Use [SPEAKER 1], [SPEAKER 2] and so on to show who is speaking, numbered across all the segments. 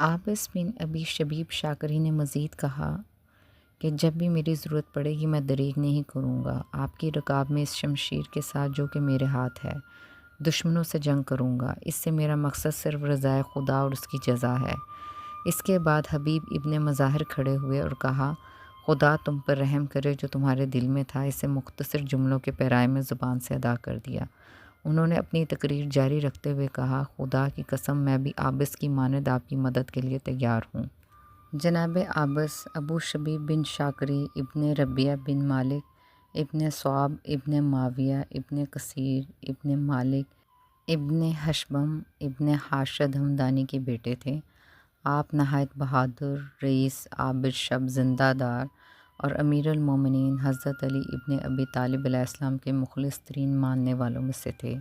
[SPEAKER 1] عابس بن ابی شبیب شاکری نے مزید کہا کہ جب بھی میری ضرورت پڑے گی میں دریغ نہیں کروں گا، آپ کی رکاب میں اس شمشیر کے ساتھ جو کہ میرے ہاتھ ہے دشمنوں سے جنگ کروں گا، اس سے میرا مقصد صرف رضائے خدا اور اس کی جزا ہے۔ اس کے بعد حبیب ابن مظاہر کھڑے ہوئے اور کہا، خدا تم پر رحم کرے، جو تمہارے دل میں تھا اسے مختصر جملوں کے پیرائے میں زبان سے ادا کر دیا۔ انہوں نے اپنی تقریر جاری رکھتے ہوئے کہا، خدا کی قسم میں بھی عابس کی مانند آپ کی مدد کے لیے تیار ہوں۔ جناب عابس ابو شبیب بن شاکری ابن ربیہ بن مالک ابن صعب ابن معاویہ ابن کثیر ابن مالک ابن حشبم ابن حاشد ہمدانی کے بیٹے تھے۔ آپ نہایت بہادر، رئیس، عابد شب، زندہ دار اور امیر المومنین حضرت علی ابن ابی طالب علیہ السلام کے مخلص ترین ماننے والوں میں سے تھے۔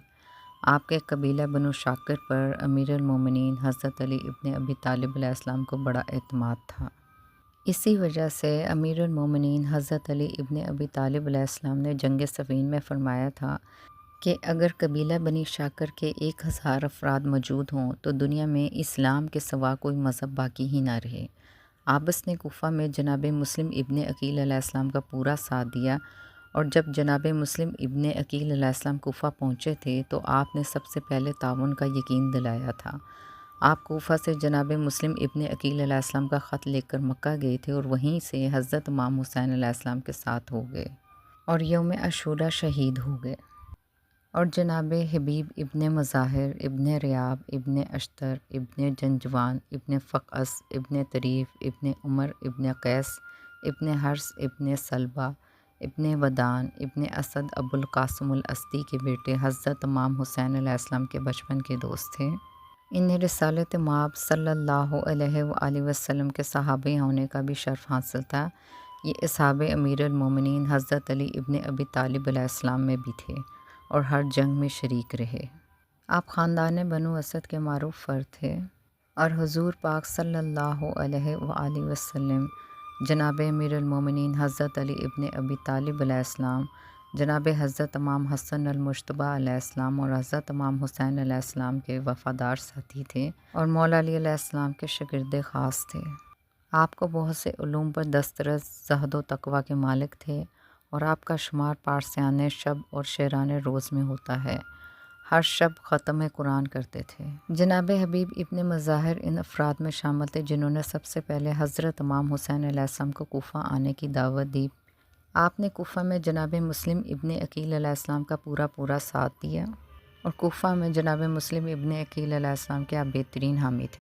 [SPEAKER 1] آپ کے قبیلہ بنو شاکر پر امیر المومنین حضرت علی ابن ابی طالب علیہ السلام کو بڑا اعتماد تھا۔ اسی وجہ سے امیر المومنین حضرت علی ابن ابی طالب علیہ السلام نے جنگ صفین میں فرمایا تھا کہ اگر قبیلہ بنی شاکر کے 1000 افراد موجود ہوں تو دنیا میں اسلام کے سوا کوئی مذہب باقی ہی نہ رہے۔ عابس نے کوفہ میں جناب مسلم ابن عقیل علیہ السلام کا پورا ساتھ دیا، اور جب جناب مسلم ابن عقیل علیہ السلام کوفہ پہنچے تھے تو آپ نے سب سے پہلے تعاون کا یقین دلایا تھا۔ آپ کوفہ سے جناب مسلم ابن عقیل علیہ السلام کا خط لے کر مکہ گئے تھے اور وہیں سے حضرت امام حسین علیہ السلام کے ساتھ ہو گئے اور یوم عاشورہ شہید ہو گئے۔ اور جناب حبیب ابن مظاہر ابن ریاب ابن اشتر ابن جنجوان ابن فقس ابن طریف ابن عمر ابن قیس ابن حرس ابن سلبہ ابن ودان ابن اسد ابو القاسم الاسدی کے بیٹے حضرت امام حسین علیہ السلام کے بچپن کے دوست تھے۔ انہیں رسالت مآب صلی اللہ علیہ وآلہ وسلم کے صحابی ہونے کا بھی شرف حاصل تھا۔ یہ اصحاب امیر المومنین حضرت علی ابن ابی طالب علیہ السلام میں بھی تھے اور ہر جنگ میں شریک رہے۔ آپ خاندان بنو اسد کے معروف فرد تھے اور حضور پاک صلی اللہ علیہ وآلہ وسلم، جناب امیر المومنین حضرت علی ابن ابی طالب علیہ السلام، جناب حضرت امام حسن المجتبیٰ علیہ السلام اور حضرت امام حسین علیہ السلام کے وفادار ساتھی تھے اور مولا علی علیہ السلام کے شاگرد خاص تھے۔ آپ کو بہت سے علوم پر دسترس، زہد و تقویٰ کے مالک تھے اور آپ کا شمار پارسیان شب اور شعران روز میں ہوتا ہے۔ ہر شب ختم قرآن کرتے تھے۔ جناب حبیب ابن مظاہر ان افراد میں شامل تھے جنہوں نے سب سے پہلے حضرت امام حسین علیہ السلام کو کوفہ آنے کی دعوت دی۔ آپ نے کوفہ میں جناب مسلم ابن عقیل علیہ السلام کا پورا ساتھ دیا اور کوفہ میں جناب مسلم ابن عقیل علیہ السلام کے آپ بہترین حامی تھے۔